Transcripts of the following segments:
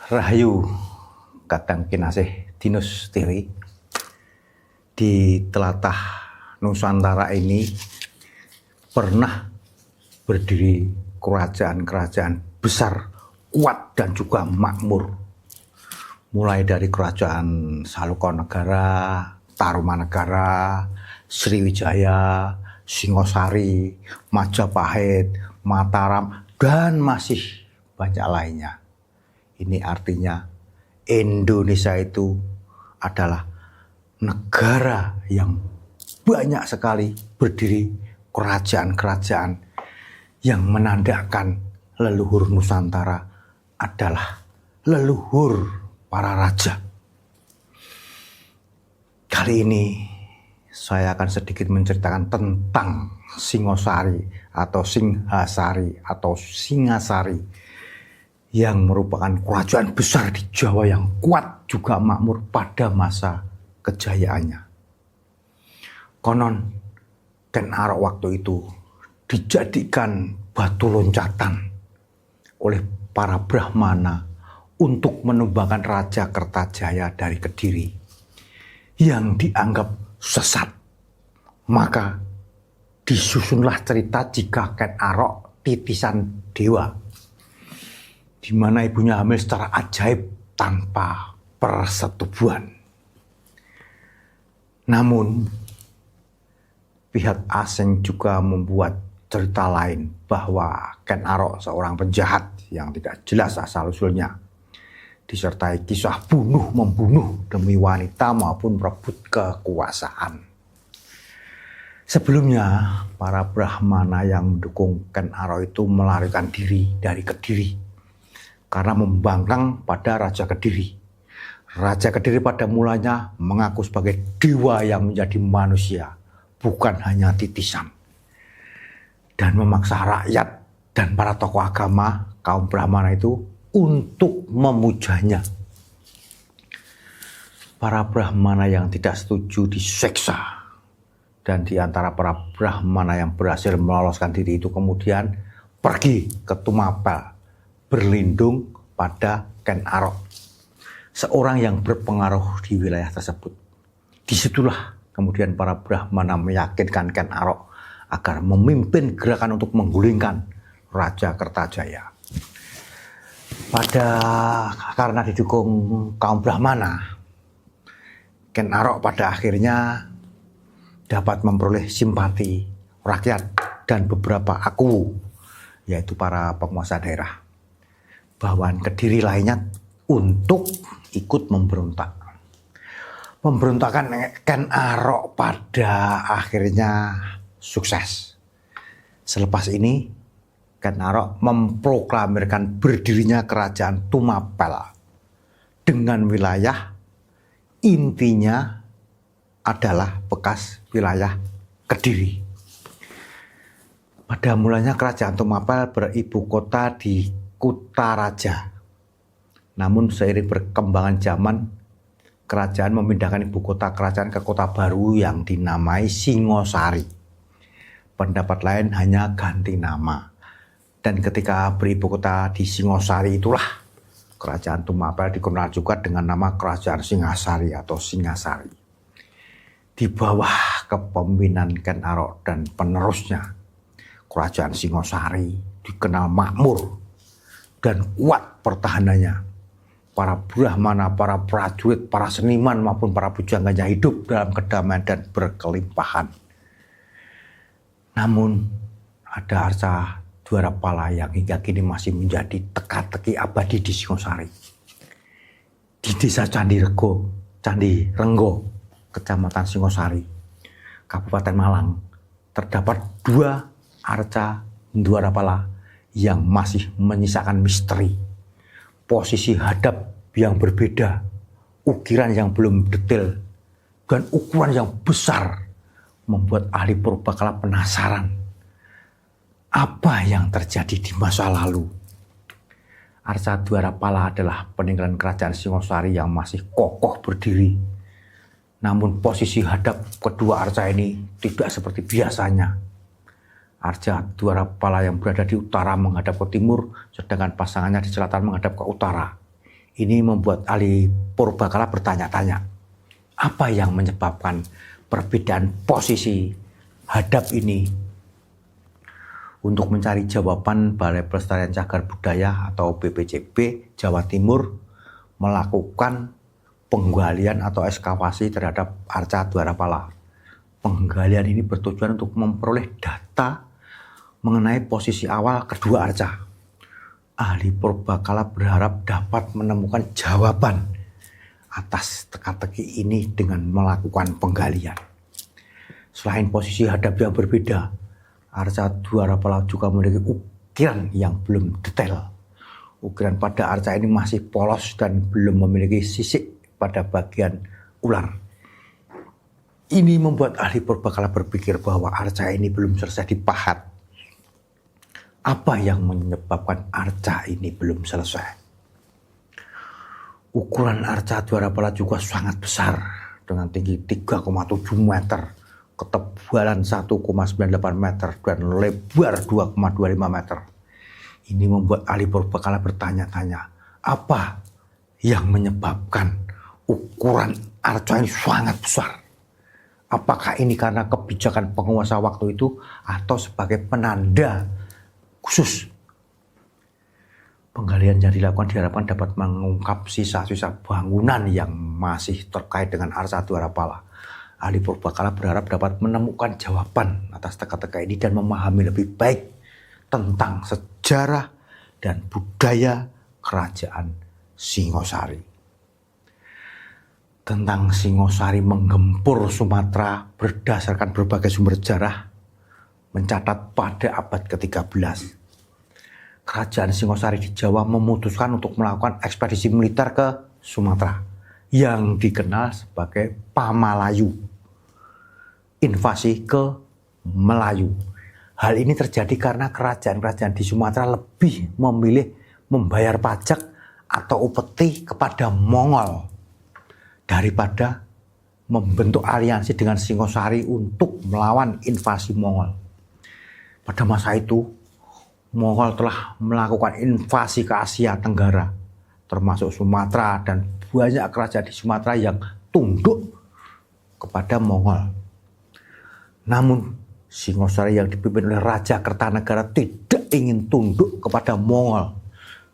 Rahayu Kadang Kinasih Dinus Tiri. Di telatah Nusantara ini pernah berdiri kerajaan-kerajaan besar, kuat dan juga makmur. Mulai dari kerajaan Salukonegara, Tarumanegara, Sriwijaya, Singosari, Majapahit, Mataram, dan masih banyak lainnya. Ini artinya Indonesia itu adalah negara yang banyak sekali berdiri kerajaan-kerajaan yang menandakan leluhur Nusantara adalah leluhur para raja. Kali ini saya akan sedikit menceritakan tentang Singosari atau Singhasari atau Singasari yang merupakan kerajaan besar di Jawa yang kuat juga makmur pada masa kejayaannya. Konon Ken Arok waktu itu dijadikan batu loncatan oleh para Brahmana untuk menumbangkan Raja Kertajaya dari Kediri yang dianggap sesat. Maka disusunlah cerita jika Ken Arok titisan dewa, di mana ibunya hamil secara ajaib tanpa persetubuhan. Namun, pihak asing juga membuat cerita lain bahwa Ken Arok seorang penjahat yang tidak jelas asal-usulnya, disertai kisah bunuh-membunuh demi wanita maupun merebut kekuasaan. Sebelumnya, para Brahmana yang mendukung Ken Arok itu melarikan diri dari Kediri karena membangkang pada Raja Kediri. Raja Kediri pada mulanya mengaku sebagai dewa yang menjadi manusia, bukan hanya titisan, dan memaksa rakyat dan para tokoh agama kaum Brahmana itu untuk memujanya. Para Brahmana yang tidak setuju diseksa, dan di antara para Brahmana yang berhasil meloloskan diri itu kemudian pergi ke Tumapel berlindung pada Ken Arok, seorang yang berpengaruh di wilayah tersebut. Disitulah kemudian para Brahmana meyakinkan Ken Arok agar memimpin gerakan untuk menggulingkan Raja Kertajaya. Karena didukung kaum Brahmana, Ken Arok pada akhirnya dapat memperoleh simpati rakyat dan beberapa aku, yaitu para penguasa daerah, bawahan Kediri lainnya untuk ikut memberontak. Pemberontakan Ken Arok pada akhirnya sukses. Selepas ini, Ken Arok memproklamirkan berdirinya kerajaan Tumapel dengan wilayah intinya adalah bekas wilayah Kediri. Pada mulanya kerajaan Tumapel beribu kota di Kutaraja. Namun seiring perkembangan zaman, kerajaan memindahkan ibu kota kerajaan ke kota baru yang dinamai Singosari. Pendapat lain hanya ganti nama. Dan ketika beribu kota di Singosari itulah kerajaan Tumapel dikenal juga dengan nama kerajaan Singhasari atau Singasari. Di bawah kepemimpinan Ken Arok dan penerusnya, kerajaan Singosari dikenal makmur dan kuat pertahanannya. Para Brahmana, para prajurit, para seniman maupun para pujangganya hidup dalam kedamaian dan berkelimpahan. Namun ada arca Dwarapala yang hingga kini masih menjadi teka-teki abadi di Singosari. Di desa Candi Renggo, Kecamatan Singosari, Kabupaten Malang, terdapat 2 arca Dwarapala yang masih menyisakan misteri. Posisi hadap yang berbeda, ukiran yang belum detail, dan ukuran yang besar membuat ahli purbakala penasaran apa yang terjadi di masa lalu. Arca Dwarapala adalah peninggalan kerajaan Singosari yang masih kokoh berdiri. Namun posisi hadap kedua arca ini tidak seperti biasanya. Arca Dwarapala yang berada di utara menghadap ke timur, sedangkan pasangannya di selatan menghadap ke utara. Ini membuat ahli purbakala bertanya-tanya, apa yang menyebabkan perbedaan posisi hadap ini? Untuk mencari jawaban, Balai Pelestarian Cagar Budaya atau BPCB Jawa Timur melakukan penggalian atau ekskavasi terhadap arca Dwarapala. Penggalian ini bertujuan untuk memperoleh data mengenai posisi awal kedua arca. Ahli purbakala berharap dapat menemukan jawaban atas teka-teki ini dengan melakukan penggalian. Selain posisi hadap yang berbeda, arca Dwarapala juga memiliki ukiran yang belum detail. Ukiran pada arca ini masih polos dan belum memiliki sisik pada bagian ular. Ini membuat ahli purbakala berpikir bahwa arca ini belum selesai dipahat. Apa yang menyebabkan arca ini belum selesai? Ukuran arca Dwarapala juga sangat besar dengan tinggi 3,7 meter, ketebalan 1,98 meter, dan lebar 2,25 meter. Ini membuat ahli purbakala bertanya-tanya, apa yang menyebabkan ukuran arca ini sangat besar? Apakah ini karena kebijakan penguasa waktu itu atau sebagai penanda khusus? Penggalian yang dilakukan diharapkan dapat mengungkap sisa-sisa bangunan yang masih terkait dengan arca Dwarapala. Ahli purbakala berharap dapat menemukan jawaban atas teka-teki ini dan memahami lebih baik tentang sejarah dan budaya kerajaan Singosari. Tentang Singosari menggempur Sumatera berdasarkan berbagai sumber sejarah mencatat pada abad ke-13. Kerajaan Singosari di Jawa memutuskan untuk melakukan ekspedisi militer ke Sumatera yang dikenal sebagai Pamalayu, invasi ke Melayu. Hal ini terjadi karena kerajaan-kerajaan di Sumatera lebih memilih membayar pajak atau upeti kepada Mongol daripada membentuk aliansi dengan Singosari untuk melawan invasi Mongol. Pada masa itu, Mongol telah melakukan invasi ke Asia Tenggara, termasuk Sumatera, dan banyak kerajaan di Sumatera yang tunduk kepada Mongol. Namun, Singosari yang dipimpin oleh Raja Kertanegara tidak ingin tunduk kepada Mongol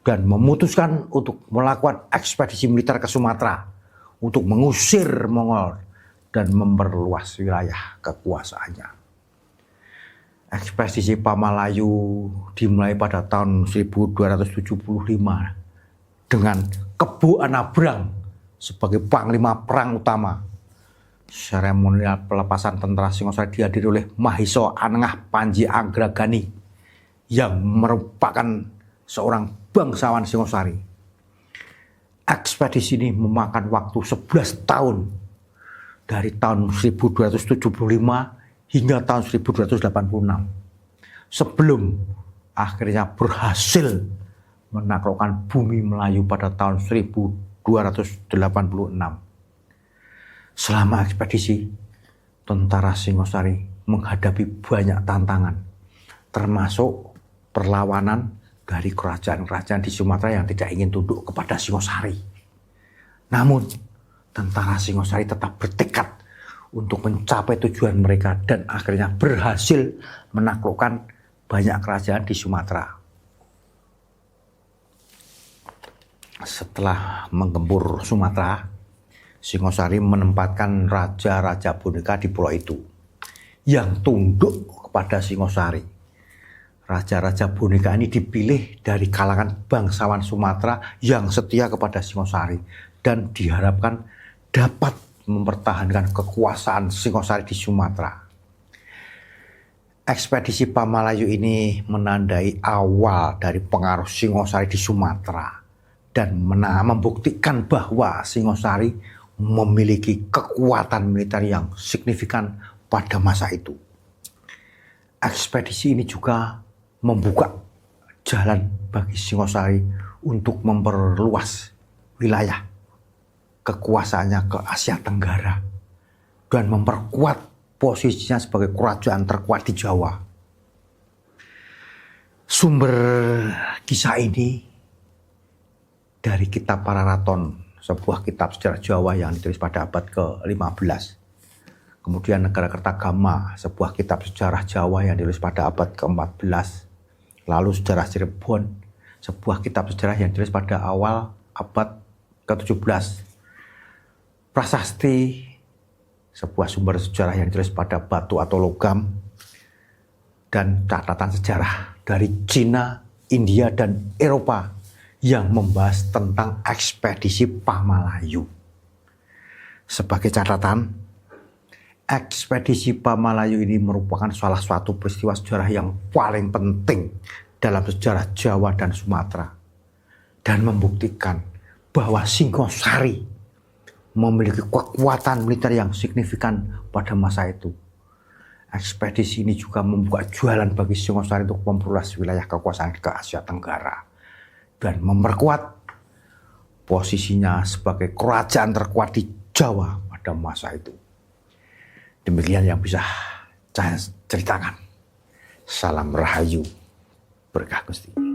dan memutuskan untuk melakukan ekspedisi militer ke Sumatera untuk mengusir Mongol dan memperluas wilayah kekuasaannya. Ekspedisi Pamalayu dimulai pada tahun 1275 dengan Kebo Anabrang sebagai panglima perang utama. Seremonial pelepasan tentara Singosari dihadiri oleh Mahisa Anengah Panji Anggragani yang merupakan seorang bangsawan Singosari. Ekspedisi ini memakan waktu 11 tahun dari tahun 1275 hingga tahun 1286 sebelum akhirnya berhasil menaklukkan bumi Melayu pada tahun 1286. Selama ekspedisi, tentara Singosari menghadapi banyak tantangan, termasuk perlawanan dari kerajaan-kerajaan di Sumatera yang tidak ingin tunduk kepada Singosari. Namun, tentara Singosari tetap bertekad untuk mencapai tujuan mereka dan akhirnya berhasil menaklukkan banyak kerajaan di Sumatera. Setelah menggempur Sumatera, Singosari menempatkan raja-raja boneka di pulau itu yang tunduk kepada Singosari. Raja-raja boneka ini dipilih dari kalangan bangsawan Sumatera yang setia kepada Singosari dan diharapkan dapat mempertahankan kekuasaan Singosari di Sumatera. Ekspedisi Pamalayu ini menandai awal dari pengaruh Singosari di Sumatera dan membuktikan bahwa Singosari memiliki kekuatan militer yang signifikan pada masa itu. Ekspedisi ini juga membuka jalan bagi Singosari untuk memperluas wilayah kekuasaannya ke Asia Tenggara dan memperkuat posisinya sebagai kerajaan terkuat di Jawa. Sumber kisah ini dari kitab Pararaton, sebuah kitab sejarah Jawa yang ditulis pada abad ke-15. Kemudian Negara Kertagama, sebuah kitab sejarah Jawa yang ditulis pada abad ke-14. Lalu Sejarah Cirebon, sebuah kitab sejarah yang ditulis pada awal abad ke-17. Prasasti, sebuah sumber sejarah yang ditulis pada batu atau logam. Dan catatan sejarah dari Cina, India, dan Eropa yang membahas tentang ekspedisi Pamalayu. Sebagai catatan, ekspedisi Pamalayu ini merupakan salah satu peristiwa sejarah yang paling penting dalam sejarah Jawa dan Sumatera dan membuktikan bahwa Singosari memiliki kekuatan militer yang signifikan pada masa itu. Ekspedisi ini juga membuka jalan bagi Singosari untuk memperluas wilayah kekuasaan ke Asia Tenggara dan memperkuat posisinya sebagai kerajaan terkuat di Jawa pada masa itu. Demikian yang bisa saya ceritakan. Salam Rahayu, berkah Gusti.